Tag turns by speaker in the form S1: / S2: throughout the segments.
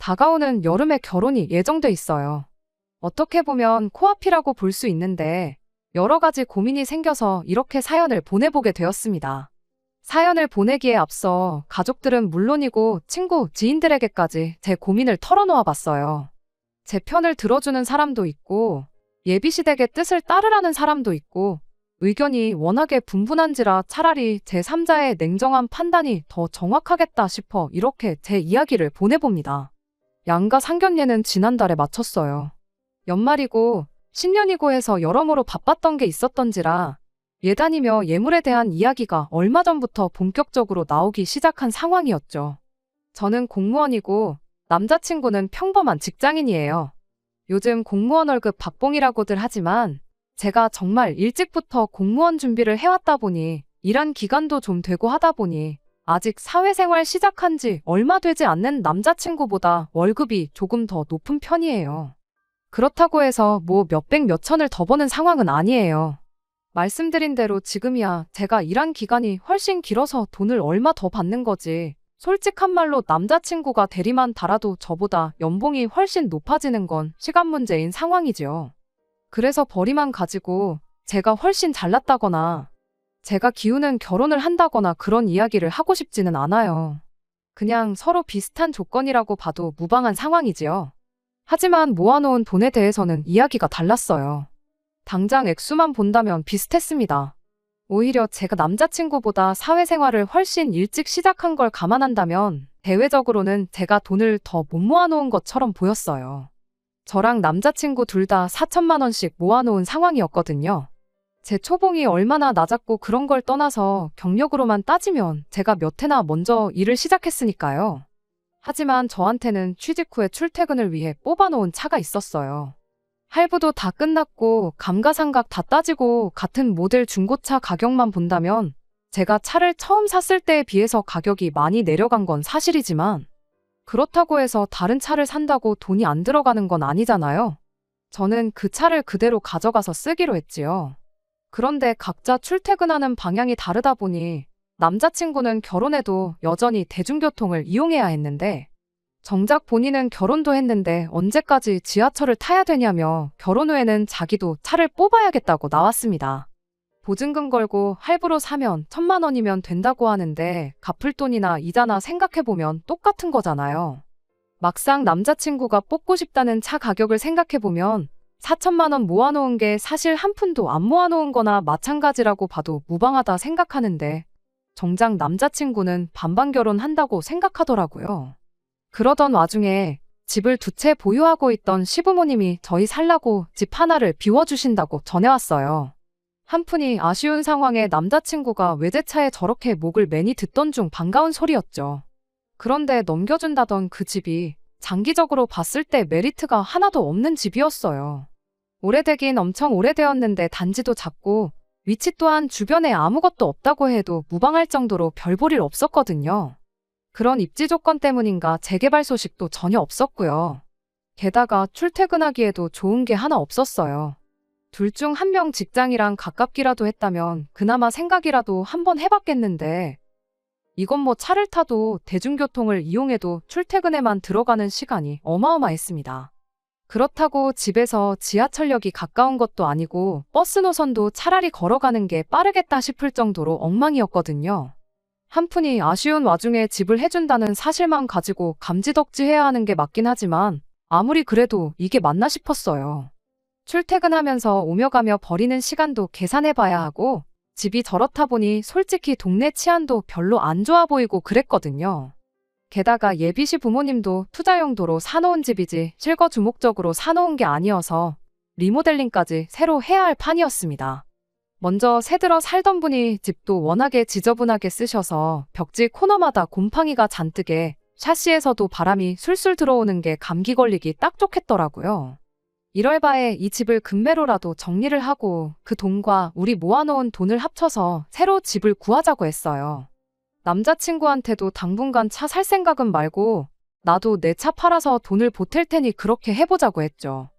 S1: 다가오는 여름에 결혼이 예정돼 있어요. 어떻게 보면 코앞이라고 볼 수 있는데 여러 가지 고민이 생겨서 이렇게 사연을 보내보게 되었습니다. 사연을 보내기에 앞서 가족들은 물론이고 친구, 지인들에게까지 제 고민을 털어놓아 봤어요. 제 편을 들어주는 사람도 있고 예비시댁의 뜻을 따르라는 사람도 있고 의견이 워낙에 분분한지라 차라리 제3자의 냉정한 판단이 더 정확하겠다 싶어 이렇게 제 이야기를 보내봅니다. 양가 상견례는 지난달에 마쳤어요. 연말이고 신년이고 해서 여러모로 바빴던 게 있었던지라 예단이며 예물에 대한 이야기가 얼마 전부터 본격적으로 나오기 시작한 상황이었죠. 저는 공무원이고 남자친구는 평범한 직장인이에요. 요즘 공무원 월급 박봉이라고들 하지만 제가 정말 일찍부터 공무원 준비를 해왔다 보니 일한 기간도 좀 되고 하다 보니 아직 사회생활 시작한 지 얼마 되지 않는 남자친구보다 월급이 조금 더 높은 편이에요. 그렇다고 해서 뭐 몇백 몇천을 더 버는 상황은 아니에요. 말씀드린 대로 지금이야 제가 일한 기간이 훨씬 길어서 돈을 얼마 더 받는 거지. 솔직한 말로 남자친구가 대리만 달아도 저보다 연봉이 훨씬 높아지는 건 시간 문제인 상황이지요. 그래서 벌이만 가지고 제가 훨씬 잘났다거나 제가 기우는 결혼을 한다거나 그런 이야기를 하고 싶지는 않아요. 그냥 서로 비슷한 조건이라고 봐도 무방한 상황이지요. 하지만 모아놓은 돈에 대해서는 이야기가 달랐어요. 당장 액수만 본다면 비슷했습니다. 오히려 제가 남자친구보다 사회생활을 훨씬 일찍 시작한 걸 감안한다면 대외적으로는 제가 돈을 더 못 모아놓은 것처럼 보였어요. 저랑 남자친구 둘 다 4천만 원씩 모아놓은 상황이었거든요. 제 초봉이 얼마나 낮았고 그런 걸 떠나서 경력으로만 따지면 제가 몇 해나 먼저 일을 시작했으니까요. 하지만 저한테는 취직 후에 출퇴근을 위해 뽑아놓은 차가 있었어요. 할부도 다 끝났고 감가상각 다 따지고 같은 모델 중고차 가격만 본다면 제가 차를 처음 샀을 때에 비해서 가격이 많이 내려간 건 사실이지만 그렇다고 해서 다른 차를 산다고 돈이 안 들어가는 건 아니잖아요. 저는 그 차를 그대로 가져가서 쓰기로 했지요. 그런데 각자 출퇴근하는 방향이 다르다 보니 남자친구는 결혼해도 여전히 대중교통을 이용해야 했는데 정작 본인은 결혼도 했는데 언제까지 지하철을 타야 되냐며 결혼 후에는 자기도 차를 뽑아야겠다고 나왔습니다. 보증금 걸고 할부로 사면 1,000만 원이면 된다고 하는데 갚을 돈이나 이자나 생각해보면 똑같은 거잖아요. 막상 남자친구가 뽑고 싶다는 차 가격을 생각해보면 4천만 원 모아놓은 게 사실 한 푼도 안 모아놓은 거나 마찬가지라고 봐도 무방하다 생각하는데 정작 남자친구는 반반 결혼한다고 생각하더라고요. 그러던 와중에 집을 2채 보유하고 있던 시부모님이 저희 살라고 집 하나를 비워주신다고 전해왔어요. 한푼이 아쉬운 상황에 남자친구가 외제차에 저렇게 목을 매니 듣던 중 반가운 소리였죠. 그런데 넘겨준다던 그 집이 장기적으로 봤을 때 메리트가 하나도 없는 집이었어요. 오래되긴 엄청 오래되었는데 단지도 작고 위치 또한 주변에 아무것도 없다고 해도 무방할 정도로 별 볼 일 없었거든요. 그런 입지 조건 때문인가 재개발 소식도 전혀 없었고요. 게다가 출퇴근하기에도 좋은 게 하나 없었어요. 둘 중 한 명 직장이랑 가깝기라도 했다면 그나마 생각이라도 한번 해봤겠는데 이건 뭐 차를 타도 대중교통을 이용해도 출퇴근에만 들어가는 시간이 어마어마했습니다. 그렇다고 집에서 지하철역이 가까운 것도 아니고 버스 노선도 차라리 걸어가는 게 빠르겠다 싶을 정도로 엉망이었거든요. 한 푼이 아쉬운 와중에 집을 해준다는 사실만 가지고 감지덕지해야 하는 게 맞긴 하지만 아무리 그래도 이게 맞나 싶었어요. 출퇴근하면서 오며 가며 버리는 시간도 계산해봐야 하고 집이 저렇다 보니 솔직히 동네 치안도 별로 안 좋아 보이고 그랬거든요. 게다가 예비시 부모님도 투자 용도로 사놓은 집이지 실거 주목적으로 사놓은 게 아니어서 리모델링까지 새로 해야 할 판이었습니다. 먼저 새들어 살던 분이 집도 워낙에 지저분하게 쓰셔서 벽지 코너마다 곰팡이가 잔뜩에 샤시에서도 바람이 술술 들어오는 게 감기 걸리기 딱 좋겠더라고요. 이럴 바에 이 집을 급매로라도 정리를 하고 그 돈과 우리 모아놓은 돈을 합쳐서 새로 집을 구하자고 했어요. 남자친구한테도 당분간 차 살 생각은 말고 나도 내 차 팔아서 돈을 보탤 테니 그렇게 해보자고 했죠.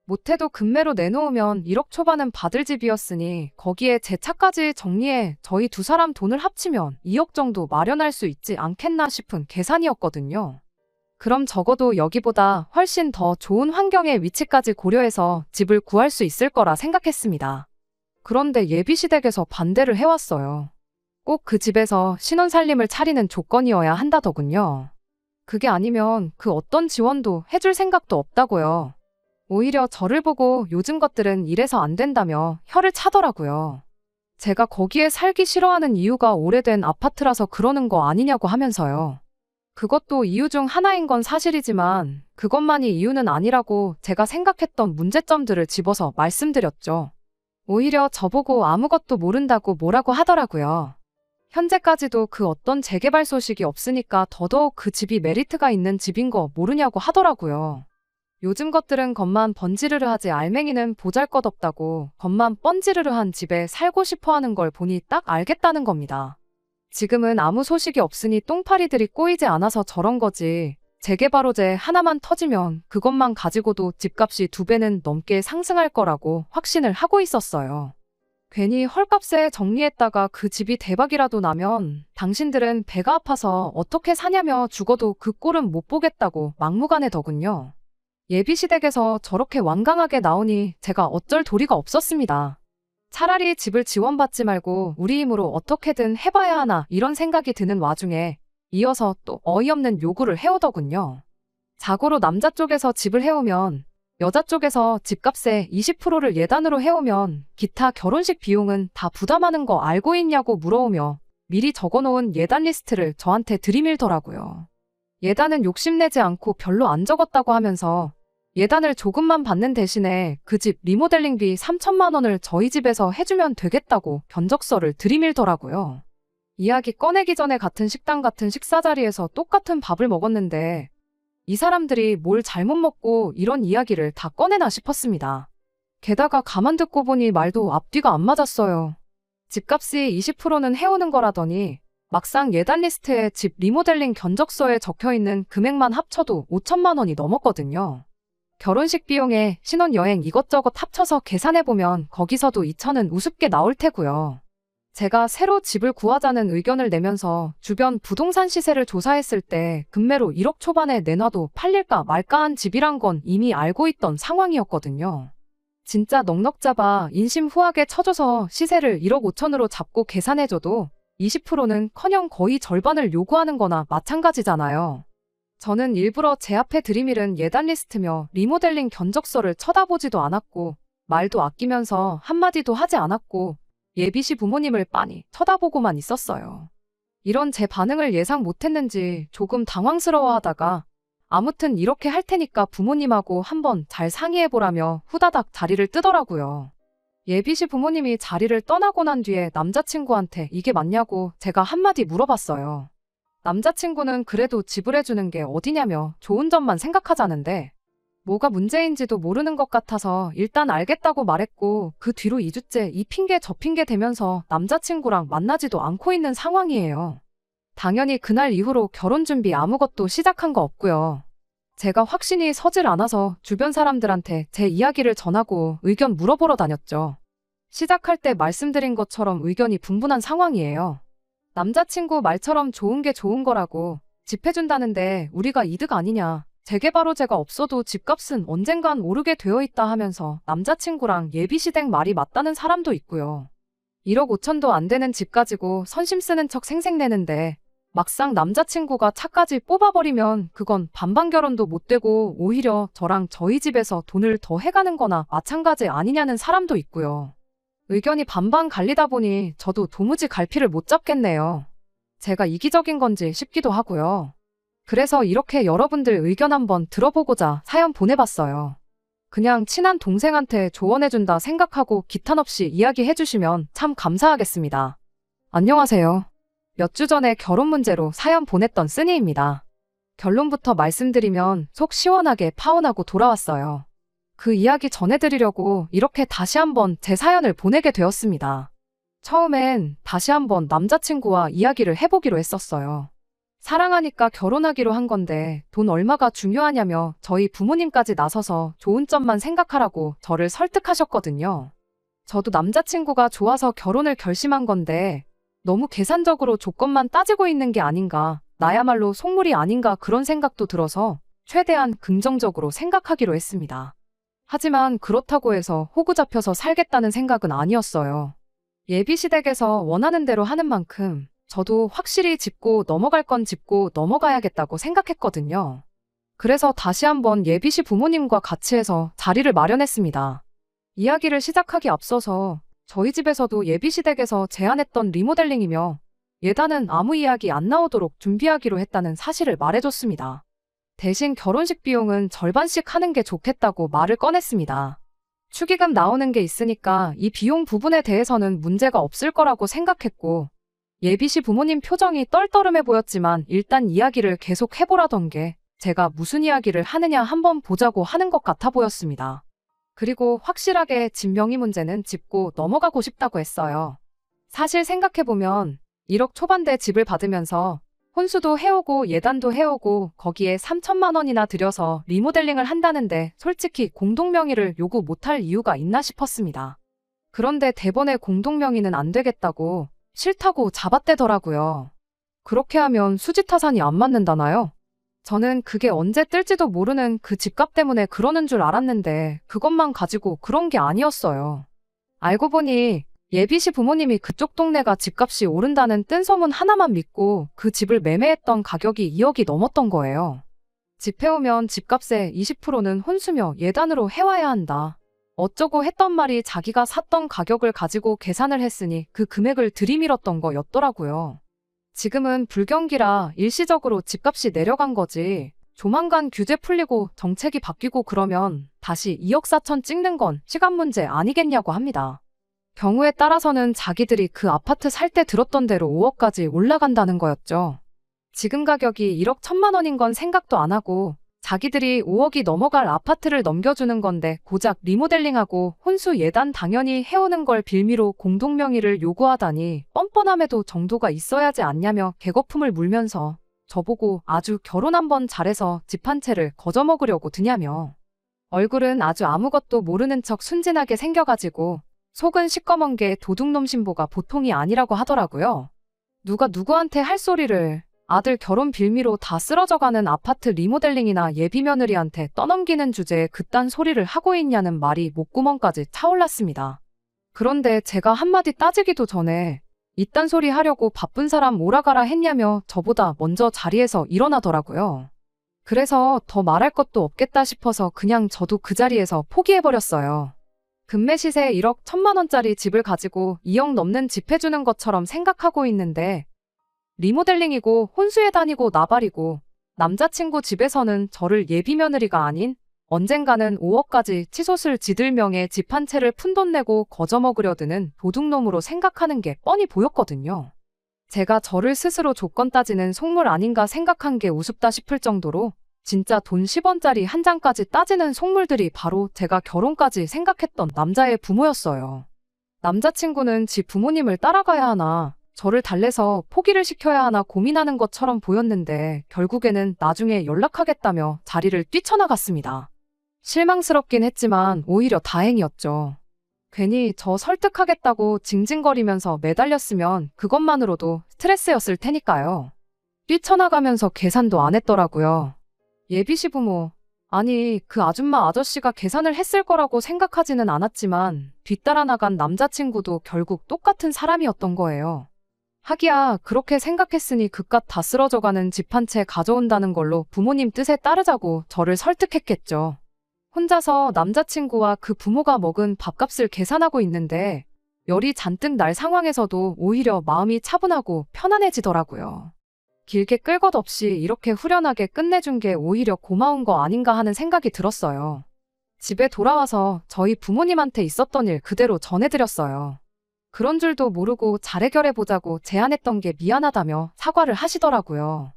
S1: 못해도 급매로 내놓으면 1억 초반은 받을 집이었으니 거기에 제 차까지 정리해 저희 두 사람 돈을 합치면 2억 정도 마련할 수 있지 않겠나 싶은 계산이었거든요. 그럼 적어도 여기보다 훨씬 더 좋은 환경의 위치까지 고려해서 집을 구할 수 있을 거라 생각했습니다. 그런데 예비시댁에서 반대를 해왔어요. 꼭 그 집에서 신혼살림을 차리는 조건이어야 한다더군요. 그게 아니면 그 어떤 지원도 해줄 생각도 없다고요. 오히려 저를 보고 요즘 것들은 이래서 안 된다며 혀를 차더라고요. 제가 거기에 살기 싫어하는 이유가 오래된 아파트라서 그러는 거 아니냐고 하면서요. 그것도 이유 중 하나인 건 사실이지만 그것만이 이유는 아니라고 제가 생각했던 문제점들을 집어서 말씀드렸죠. 오히려 저보고 아무것도 모른다고 뭐라고 하더라고요. 현재까지도 그 어떤 재개발 소식이 없으니까 더더욱 그 집이 메리트가 있는 집인 거 모르냐고 하더라고요. 요즘 것들은 겉만 번지르르 하지 알맹이는 보잘것없다고 겉만 번지르르한 집에 살고 싶어 하는 걸 보니 딱 알겠다는 겁니다. 지금은 아무 소식이 없으니 똥파리들이 꼬이지 않아서 저런 거지. 재개발 호재 하나만 터지면 그것만 가지고도 집값이 2배는 넘게 상승할 거라고 확신을 하고 있었어요. 괜히 헐값에 정리했다가 그 집이 대박이라도 나면 당신들은 배가 아파서 어떻게 사냐며 죽어도 그 꼴은 못 보겠다고 막무가내더군요. 예비시댁에서 저렇게 완강하게 나오니 제가 어쩔 도리가 없었습니다. 차라리 집을 지원받지 말고 우리 힘으로 어떻게든 해봐야 하나 이런 생각이 드는 와중에 이어서 또 어이없는 요구를 해오더군요. 자고로 남자 쪽에서 집을 해오면 여자 쪽에서 집값의 20%를 예단으로 해오면 기타 결혼식 비용은 다 부담하는 거 알고 있냐고 물어오며 미리 적어놓은 예단 리스트를 저한테 들이밀더라고요. 예단은 욕심내지 않고 별로 안 적었다고 하면서 예단을 조금만 받는 대신에 그 집 리모델링비 3천만 원을 저희 집에서 해주면 되겠다고 견적서를 들이밀더라고요. 이야기 꺼내기 전에 같은 식당 같은 식사 자리에서 똑같은 밥을 먹었는데 이 사람들이 뭘 잘못 먹고 이런 이야기를 다 꺼내나 싶었습니다. 게다가 가만 듣고 보니 말도 앞뒤가 안 맞았어요. 집값이 20%는 해오는 거라더니 막상 예단 리스트에 집 리모델링 견적서에 적혀있는 금액만 합쳐도 5천만 원이 넘었거든요. 결혼식 비용에 신혼여행 이것저것 합쳐서 계산해보면 거기서도 2천은 우습게 나올 테고요. 제가 새로 집을 구하자는 의견을 내면서 주변 부동산 시세를 조사했을 때 급매로 1억 초반에 내놔도 팔릴까 말까한 집이란 건 이미 알고 있던 상황이었거든요. 진짜 넉넉 잡아 인심 후하게 쳐줘서 시세를 1억 5천으로 잡고 계산해줘도 20%는 커녕 거의 절반을 요구하는 거나 마찬가지잖아요. 저는 일부러 제 앞에 들이밀은 예단 리스트며 리모델링 견적서를 쳐다보지도 않았고 말도 아끼면서 한마디도 하지 않았고 예비시 부모님을 빤히 쳐다보고만 있었어요. 이런 제 반응을 예상 못했는지 조금 당황스러워하다가 아무튼 이렇게 할 테니까 부모님하고 한번 잘 상의해보라며 후다닥 자리를 뜨더라고요. 예비시 부모님이 자리를 떠나고 난 뒤에 남자친구한테 이게 맞냐고 제가 한마디 물어봤어요. 남자친구는 그래도 지불해주는 게 어디냐며 좋은 점만 생각하자는데 뭐가 문제인지도 모르는 것 같아서 일단 알겠다고 말했고 그 뒤로 2주째 이 핑계 저 핑계 대면서 남자친구랑 만나지도 않고 있는 상황이에요. 당연히 그날 이후로 결혼 준비 아무것도 시작한 거 없고요. 제가 확신이 서질 않아서 주변 사람들한테 제 이야기를 전하고 의견 물어보러 다녔죠. 시작할 때 말씀드린 것처럼 의견이 분분한 상황이에요. 남자친구 말처럼 좋은 게 좋은 거라고 집 해준다는데 우리가 이득 아니냐. 재개발 호재가 없어도 집값은 언젠간 오르게 되어 있다 하면서 남자친구랑 예비시댁 말이 맞다는 사람도 있고요. 1억 5천도 안 되는 집 가지고 선심 쓰는 척 생색내는데 막상 남자친구가 차까지 뽑아버리면 그건 반반 결혼도 못 되고 오히려 저랑 저희 집에서 돈을 더 해가는 거나 마찬가지 아니냐는 사람도 있고요. 의견이 반반 갈리다 보니 저도 도무지 갈피를 못 잡겠네요. 제가 이기적인 건지 싶기도 하고요. 그래서 이렇게 여러분들 의견 한번 들어보고자 사연 보내봤어요. 그냥 친한 동생한테 조언해준다 생각하고 기탄 없이 이야기해주시면 참 감사하겠습니다. 안녕하세요. 몇 주 전에 결혼 문제로 사연 보냈던 쓰니입니다. 결론부터 말씀드리면 속 시원하게 파혼하고 돌아왔어요. 그 이야기 전해드리려고 이렇게 다시 한번 제 사연을 보내게 되었습니다. 처음엔 다시 한번 남자친구와 이야기를 해보기로 했었어요. 사랑하니까 결혼하기로 한 건데 돈 얼마가 중요하냐며 저희 부모님까지 나서서 좋은 점만 생각하라고 저를 설득하셨거든요. 저도 남자친구가 좋아서 결혼을 결심한 건데 너무 계산적으로 조건만 따지고 있는 게 아닌가 나야말로 속물이 아닌가 그런 생각도 들어서 최대한 긍정적으로 생각하기로 했습니다. 하지만 그렇다고 해서 호구 잡혀서 살겠다는 생각은 아니었어요. 예비시댁에서 원하는 대로 하는 만큼 저도 확실히 짚고 넘어갈 건 짚고 넘어가야겠다고 생각했거든요. 그래서 다시 한번 예비시 부모님과 같이 해서 자리를 마련했습니다. 이야기를 시작하기 앞서서 저희 집에서도 예비시댁에서 제안했던 리모델링이며 예단은 아무 이야기 안 나오도록 준비하기로 했다는 사실을 말해줬습니다. 대신 결혼식 비용은 절반씩 하는 게 좋겠다고 말을 꺼냈습니다. 축의금 나오는 게 있으니까 이 비용 부분에 대해서는 문제가 없을 거라고 생각했고 예비시 부모님 표정이 떨떠름해 보였지만 일단 이야기를 계속 해보라던 게 제가 무슨 이야기를 하느냐 한번 보자고 하는 것 같아 보였습니다. 그리고 확실하게 집 명의 문제는 짚고 넘어가고 싶다고 했어요. 사실 생각해보면 1억 초반대 집을 받으면서 혼수도 해오고 예단도 해오고 거기에 3천만 원이나 들여서 리모델링을 한다는데 솔직히 공동명의를 요구 못할 이유가 있나 싶었습니다. 그런데 대번에 공동명의는 안 되겠다고 싫다고 잡아떼더라고요. 그렇게 하면 수지타산이 안 맞는다나요? 저는 그게 언제 뜰지도 모르는 그 집값 때문에 그러는 줄 알았는데 그것만 가지고 그런 게 아니었어요. 알고 보니 예비시 부모님이 그쪽 동네가 집값이 오른다는 뜬소문 하나만 믿고 그 집을 매매했던 가격이 2억이 넘었던 거예요. 집 해오면 집값의 20%는 혼수며 예단으로 해와야 한다. 어쩌고 했던 말이 자기가 샀던 가격을 가지고 계산을 했으니 그 금액을 들이밀었던 거였더라고요. 지금은 불경기라 일시적으로 집값이 내려간 거지. 조만간 규제 풀리고 정책이 바뀌고 그러면 다시 2억 4천 찍는 건 시간 문제 아니겠냐고 합니다. 경우에 따라서는 자기들이 그 아파트 살 때 들었던 대로 5억까지 올라간다는 거였죠. 지금 가격이 1억 1천만 원인 건 생각도 안 하고 자기들이 5억이 넘어갈 아파트를 넘겨주는 건데 고작 리모델링하고 혼수 예단 당연히 해오는 걸 빌미로 공동명의를 요구하다니 뻔뻔함에도 정도가 있어야지 않냐며 개거품을 물면서 저보고 아주 결혼 한번 잘해서 집 한 채를 거저먹으려고 드냐며 얼굴은 아주 아무것도 모르는 척 순진하게 생겨가지고 속은 시꺼먼 게 도둑놈 신보가 보통이 아니라고 하더라고요. 누가 누구한테 할 소리를 아들 결혼 빌미로 다 쓰러져가는 아파트 리모델링이나 예비며느리한테 떠넘기는 주제에 그딴 소리를 하고 있냐는 말이 목구멍까지 차올랐습니다. 그런데 제가 한마디 따지기도 전에 이딴 소리 하려고 바쁜 사람 오라가라 했냐며 저보다 먼저 자리에서 일어나더라고요. 그래서 더 말할 것도 없겠다 싶어서 그냥 저도 그 자리에서 포기해버렸어요. 금매 시세 1억 1천만 원짜리 집을 가지고 2억 넘는 집 해주는 것처럼 생각하고 있는데 리모델링이고 혼수에 다니고 나발이고 남자친구 집에서는 저를 예비며느리가 아닌 언젠가는 5억까지 치솟을 지들 명의 집 한 채를 푼돈 내고 거저먹으려 드는 도둑놈으로 생각하는 게 뻔히 보였거든요. 제가 저를 스스로 조건 따지는 속물 아닌가 생각한 게 우습다 싶을 정도로 진짜 돈 10원짜리 한 장까지 따지는 속물들이 바로 제가 결혼까지 생각했던 남자의 부모였어요. 남자친구는 지 부모님을 따라가야 하나 저를 달래서 포기를 시켜야 하나 고민하는 것처럼 보였는데 결국에는 나중에 연락하겠다며 자리를 뛰쳐나갔습니다. 실망스럽긴 했지만 오히려 다행이었죠. 괜히 저 설득하겠다고 징징거리면서 매달렸으면 그것만으로도 스트레스였을 테니까요. 뛰쳐나가면서 계산도 안 했더라고요. 예비시 부모, 아니 그 아줌마 아저씨가 계산을 했을 거라고 생각하지는 않았지만 뒤따라 나간 남자친구도 결국 똑같은 사람이었던 거예요. 하기야 그렇게 생각했으니 그깟 다 쓰러져가는 집 한 채 가져온다는 걸로 부모님 뜻에 따르자고 저를 설득했겠죠. 혼자서 남자친구와 그 부모가 먹은 밥값을 계산하고 있는데 열이 잔뜩 날 상황에서도 오히려 마음이 차분하고 편안해지더라고요. 길게 끌 것 없이 이렇게 후련하게 끝내준 게 오히려 고마운 거 아닌가 하는 생각이 들었어요. 집에 돌아와서 저희 부모님한테 있었던 일 그대로 전해드렸어요. 그런 줄도 모르고 잘 해결해보자고 제안했던 게 미안하다며 사과를 하시더라고요.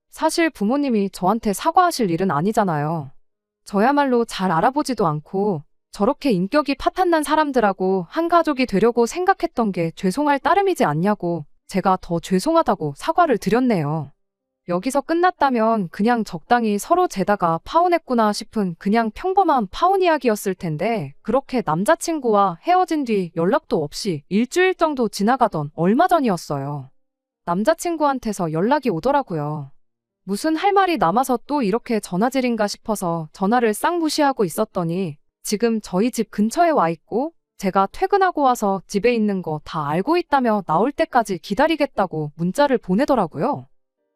S1: 사실 부모님이 저한테 사과하실 일은 아니잖아요. 저야말로 잘 알아보지도 않고 저렇게 인격이 파탄난 사람들하고 한 가족이 되려고 생각했던 게 죄송할 따름이지 않냐고 제가 더 죄송하다고 사과를 드렸네요. 여기서 끝났다면 그냥 적당히 서로 재다가 파혼했구나 싶은 그냥 평범한 파혼 이야기였을 텐데 그렇게 남자친구와 헤어진 뒤 연락도 없이 일주일 정도 지나가던 얼마 전이었어요. 남자친구한테서 연락이 오더라고요. 무슨 할 말이 남아서 또 이렇게 전화질인가 싶어서 전화를 싹 무시하고 있었더니 지금 저희 집 근처에 와 있고 제가 퇴근하고 와서 집에 있는 거 다 알고 있다며 나올 때까지 기다리겠다고 문자를 보내더라고요.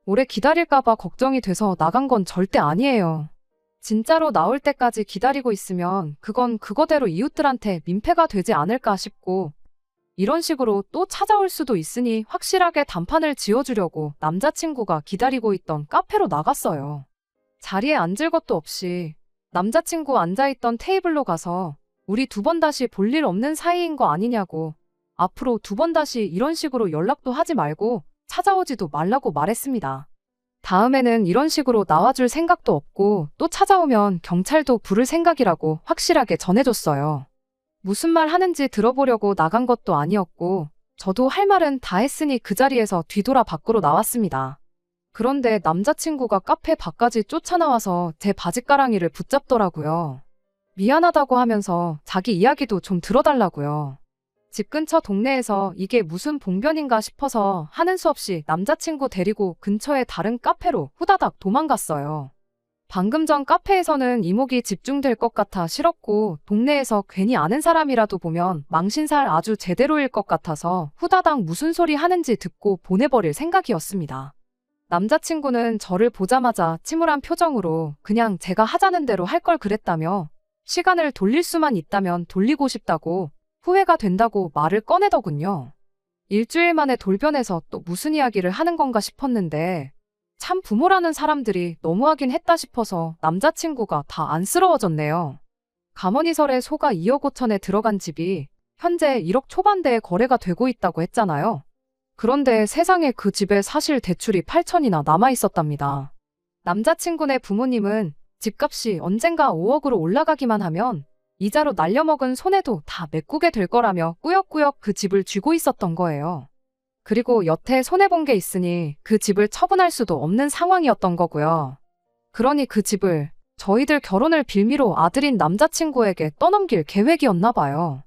S1: 오래 기다릴까봐 걱정이 돼서 나간 건 절대 아니에요. 진짜로 나올 때까지 기다리고 있으면 그건 그거대로 이웃들한테 민폐가 되지 않을까 싶고 이런 식으로 또 찾아올 수도 있으니 확실하게 단판을 지어주려고 남자친구가 기다리고 있던 카페로 나갔어요. 자리에 앉을 것도 없이 남자친구 앉아있던 테이블로 가서 우리 두 번 다시 볼 일 없는 사이인 거 아니냐고 앞으로 두 번 다시 이런 식으로 연락도 하지 말고 찾아오지도 말라고 말했습니다. 다음에는 이런 식으로 나와줄 생각도 없고 또 찾아오면 경찰도 부를 생각이라고 확실하게 전해줬어요. 무슨 말 하는지 들어보려고 나간 것도 아니었고 저도 할 말은 다 했으니 그 자리에서 뒤돌아 밖으로 나왔습니다. 그런데 남자친구가 카페 밖까지 쫓아나와서 제 바짓가랑이를 붙잡더라고요. 미안하다고 하면서 자기 이야기도 좀 들어달라고요. 집 근처 동네에서 이게 무슨 봉변인가 싶어서 하는 수 없이 남자친구 데리고 근처의 다른 카페로 후다닥 도망갔어요. 방금 전 카페에서는 이목이 집중될 것 같아 싫었고 동네에서 괜히 아는 사람이라도 보면 망신살 아주 제대로일 것 같아서 후다닥 무슨 소리 하는지 듣고 보내버릴 생각이었습니다. 남자친구는 저를 보자마자 침울한 표정으로 그냥 제가 하자는 대로 할 걸 그랬다며 시간을 돌릴 수만 있다면 돌리고 싶다고 후회가 된다고 말을 꺼내더군요. 일주일 만에 돌변해서 또 무슨 이야기를 하는 건가 싶었는데 참 부모라는 사람들이 너무하긴 했다 싶어서 남자친구가 다 안쓰러워졌네요. 가머니설에 소가 2억 5천에 들어간 집이 현재 1억 초반대에 거래가 되고 있다고 했잖아요. 그런데 세상에 그 집에 사실 대출이 8천이나 남아있었답니다. 남자친구네 부모님은 집값이 언젠가 5억으로 올라가기만 하면 이자로 날려먹은 손해도 다 메꾸게 될 거라며 꾸역꾸역 그 집을 쥐고 있었던 거예요. 그리고 여태 손해본 게 있으니 그 집을 처분할 수도 없는 상황이었던 거고요. 그러니 그 집을 저희들 결혼을 빌미로 아들인 남자친구에게 떠넘길 계획이었나 봐요.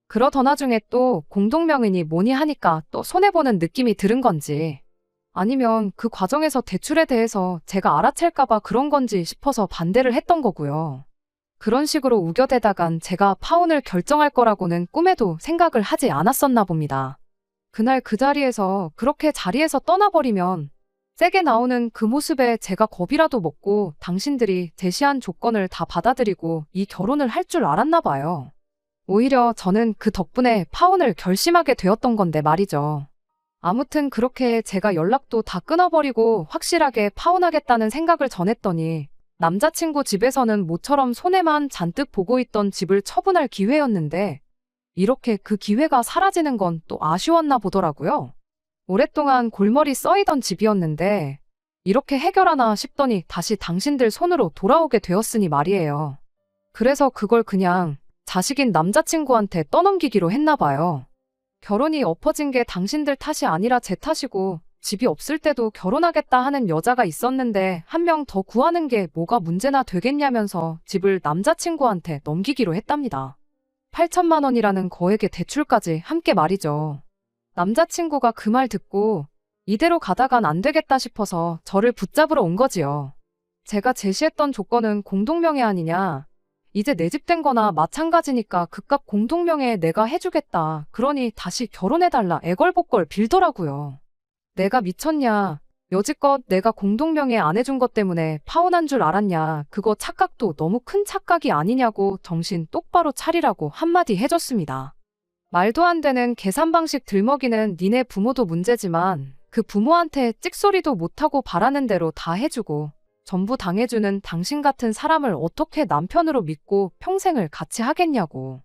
S1: 그러던 와중에 또 공동명의니 뭐니 하니까 또 손해보는 느낌이 들은 건지 아니면 그 과정에서 대출에 대해서 제가 알아챌까봐 그런 건지 싶어서 반대를 했던 거고요. 그런 식으로 우겨대다간 제가 파혼을 결정할 거라고는 꿈에도 생각을 하지 않았었나 봅니다. 그날 그 자리에서 그렇게 자리에서 떠나버리면 세게 나오는 그 모습에 제가 겁이라도 먹고 당신들이 제시한 조건을 다 받아들이고 이 결혼을 할 줄 알았나 봐요. 오히려 저는 그 덕분에 파혼을 결심하게 되었던 건데 말이죠. 아무튼 그렇게 제가 연락도 다 끊어버리고 확실하게 파혼하겠다는 생각을 전했더니 남자친구 집에서는 모처럼 손해만 잔뜩 보고 있던 집을 처분할 기회였는데 이렇게 그 기회가 사라지는 건 또 아쉬웠나 보더라고요. 오랫동안 골머리 써이던 집이었는데 이렇게 해결하나 싶더니 다시 당신들 손으로 돌아오게 되었으니 말이에요. 그래서 그걸 그냥 자식인 남자친구한테 떠넘기기로 했나 봐요. 결혼이 엎어진 게 당신들 탓이 아니라 제 탓이고 집이 없을 때도 결혼하겠다 하는 여자가 있었는데 한 명 더 구하는 게 뭐가 문제나 되겠냐면서 집을 남자친구한테 넘기기로 했답니다. 8천만 원이라는 거액의 대출까지 함께 말이죠. 남자친구가 그 말 듣고 이대로 가다간 안 되겠다 싶어서 저를 붙잡으러 온 거지요. 제가 제시했던 조건은 공동명의 아니냐. 이제 내 집 된 거나 마찬가지니까 그깟 공동명의에 내가 해주겠다. 그러니 다시 결혼해달라 애걸복걸 빌더라고요. 내가 미쳤냐. 여지껏 내가 공동명의 안 해준 것 때문에 파혼한 줄 알았냐. 그거 착각도 너무 큰 착각이 아니냐고 정신 똑바로 차리라고 한마디 해줬습니다. 말도 안 되는 계산 방식 들먹이는 니네 부모도 문제지만 그 부모한테 찍소리도 못하고 바라는 대로 다 해주고 전부 당해주는 당신 같은 사람을 어떻게 남편으로 믿고 평생을 같이 하겠냐고.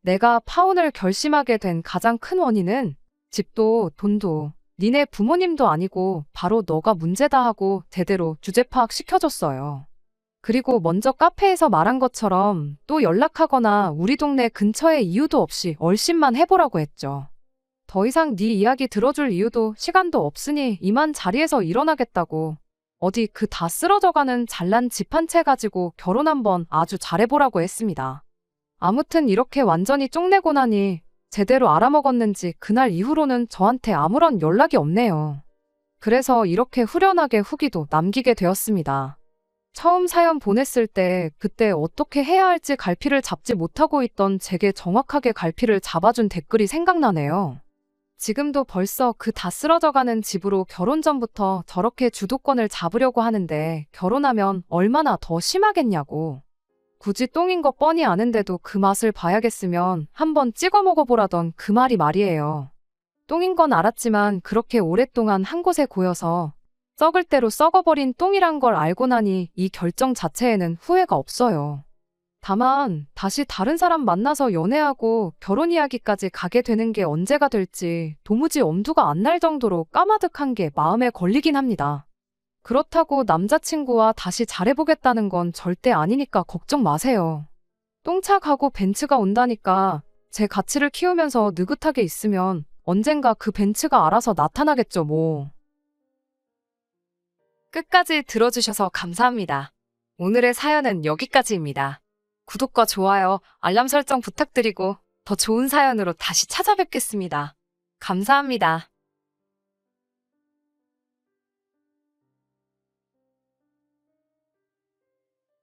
S1: 내가 파혼을 결심하게 된 가장 큰 원인은 집도 돈도 니네 부모님도 아니고 바로 너가 문제다 하고 제대로 주제 파악 시켜줬어요. 그리고 먼저 카페에서 말한 것처럼 또 연락하거나 우리 동네 근처에 이유도 없이 얼씬만 해보라고 했죠. 더 이상 네 이야기 들어줄 이유도 시간도 없으니 이만 자리에서 일어나겠다고. 어디 그 다 쓰러져가는 잘난 집 한 채 가지고 결혼 한번 아주 잘해보라고 했습니다. 아무튼 이렇게 완전히 쪽내고 나니 제대로 알아먹었는지 그날 이후로는 저한테 아무런 연락이 없네요. 그래서 이렇게 후련하게 후기도 남기게 되었습니다. 처음 사연 보냈을 때 그때 어떻게 해야 할지 갈피를 잡지 못하고 있던 제게 정확하게 갈피를 잡아준 댓글이 생각나네요. 지금도 벌써 그 다 쓰러져가는 집으로 결혼 전부터 저렇게 주도권을 잡으려고 하는데 결혼하면 얼마나 더 심하겠냐고. 굳이 똥인 거 뻔히 아는데도 그 맛을 봐야겠으면 한번 찍어 먹어보라던 그 말이 말이에요. 똥인 건 알았지만 그렇게 오랫동안 한 곳에 고여서 썩을 대로 썩어버린 똥이란 걸 알고 나니 이 결정 자체에는 후회가 없어요. 다만 다시 다른 사람 만나서 연애하고 결혼 이야기까지 가게 되는 게 언제가 될지 도무지 엄두가 안 날 정도로 까마득한 게 마음에 걸리긴 합니다. 그렇다고 남자친구와 다시 잘해보겠다는 건 절대 아니니까 걱정 마세요. 똥차 가고 벤츠가 온다니까 제 가치를 키우면서 느긋하게 있으면 언젠가 그 벤츠가 알아서 나타나겠죠 뭐. 끝까지 들어주셔서 감사합니다. 오늘의 사연은 여기까지입니다. 구독과 좋아요, 알람 설정 부탁드리고 더 좋은 사연으로 다시 찾아뵙겠습니다. 감사합니다.